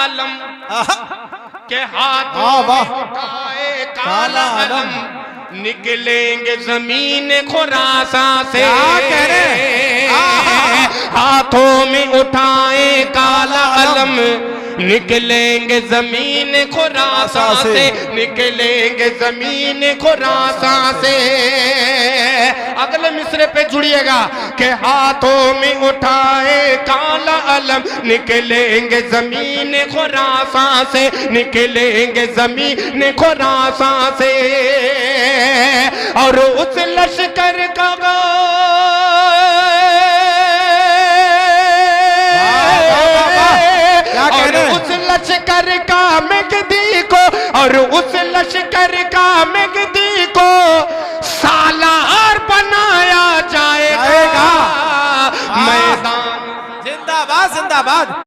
अलम के हाथों में उठाए काला अलम, निकलेंगे जमीन खुरासा से। हाथों में उठाए काला अलम, निकलेंगे जमीन खुरासा से, निकलेंगे जमीन खुरासा से। अगले मिसरे पे जुड़िएगा कि हाथों में उठाए काला अलम, निकलेंगे जमीन खुरासा से, निकलेंगे जमीन खुरासा से। और उस लश्कर का उस लश्कर का मेहदी को, और उस लश्कर का मेहदी को सालार बनाया जाएगा मैदान। जिंदाबाद जिंदाबाद।